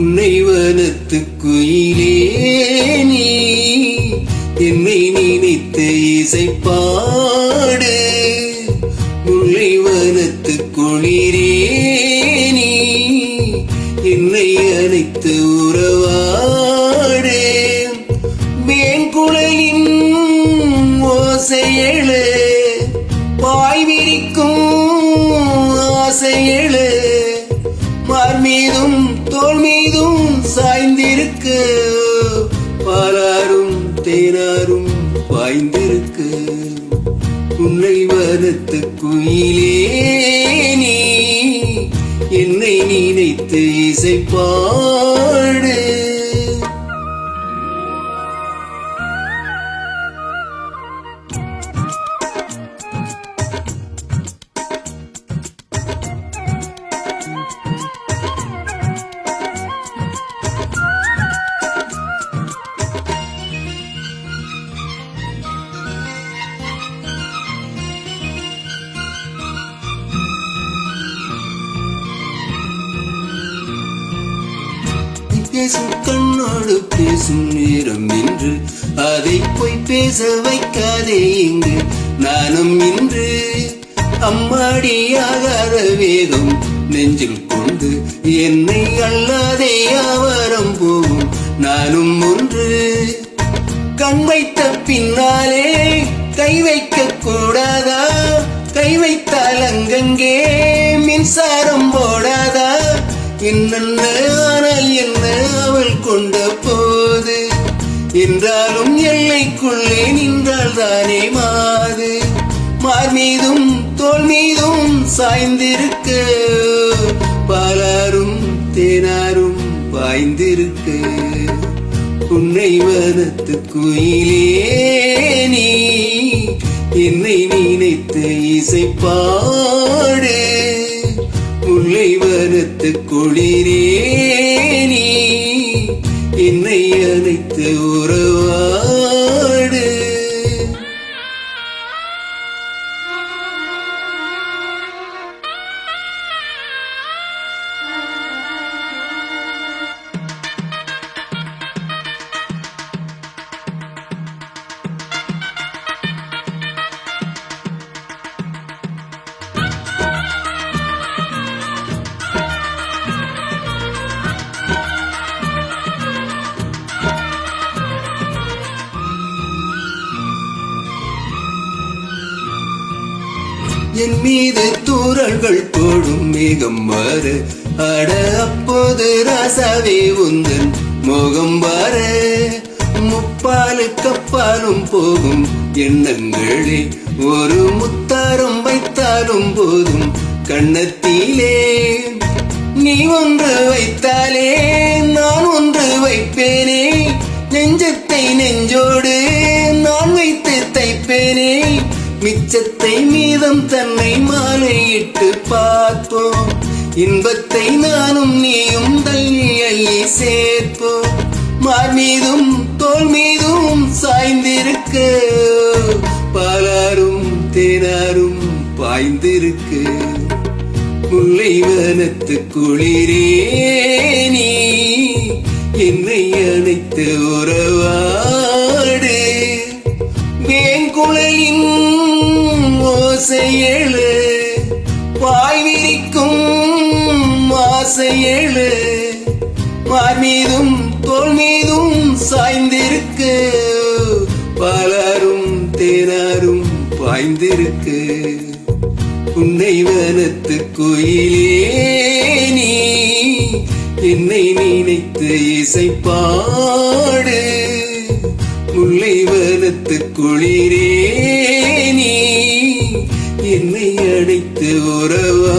உன்னை வனத்து குயிலே நீ என்னை நினைத்து இசைப்பாடு. முல்லை வனத்து குளிரே நீ என்னை அணைத்து உறவாடு. வேங்குழலின் ஓசையேழு பாய் விரிக்கும் ஆசையேழு. மார் மீதும் தோள் மீதும் சாய்ந்திருக்கு பாலாரும் தேனாரும் பாய்ந்திருக்கு. உன்னை வனத்து குயிலே நீ என்னை நினைத்து இசைப்பாடு. பேசும் கண்ணோடு பேசும் நேரம் என்று அதை போய் பேச வைக்காதே இங்கு நானும் இன்று. அம்மாடியாகாத வேகம் நெஞ்சில் கொண்டு என்னை அல்லாதே ஆவரம் போகும் நானும் ஒன்று. கண் வைத்த பின்னாலே கை வைக்க கூடாதா? கை வைத்தால் அங்கங்கே மின்சாரம் போடாதா? என்னென்ன ஆனால் என்ன அவள் கொண்ட போது என்றாலும் எல்லைக்குள்ளே நின்றால் தானே மாது. மார் மீதும் தோள் மீதும் சாய்ந்திருக்க பாலாரும் தேனாரும் பாய்ந்திருக்க. உன்னை வனத்து குயிலே நீ என்னை நினைத்து இசைப்பாடு. முல்லை வனத்து குளிரே நீ என்னை அணைத்து உறவாடு. என் மீது தூரல்கள் தோடும் மேகம் வர அட அப்போது ராசாவே உந்தன் மோகம் வர. முப்பாலு கப்பாலும் போகும் எண்ணங்களே ஒரு முத்தாரம் வைத்தாலும் போதும் கண்ணத்திலே. நீ ஒன்று வைத்தாலே நான் ஒன்று வைப்பேனே. நெஞ்சத்தை நெஞ்சோடு நான் வைத்து தைப்பேனே. மிச்சத்தை மீதம் தன்னை மாலையிட்டு பார்ப்போம். இன்பத்தை நானும் நீயும் தள்ளி அள்ளி சேர்ப்போம். மார் மீதும் தோள் மீதும் சாய்ந்திருக்க பாலாரும் தேனாரும் பாய்ந்திருக்கு. முல்லை வனத்து குளிரே நீ என்னை அணைத்து உறவாடு. வேங்குழலின் ஓசையேழு பாய் விரிக்கும் ஆசையேழு. மார் மீதும் தோள் மீதும் சாய்ந்திருக்கு பாலாரும் தேனாரும் பாய்ந்திருக்கு. உன்னை வனத்து குயிலே நீ என்னை நினைத்து இசைப்பாடு. முல்லை வனத்து குளிரே நீ என்னை அழைத்து உறவா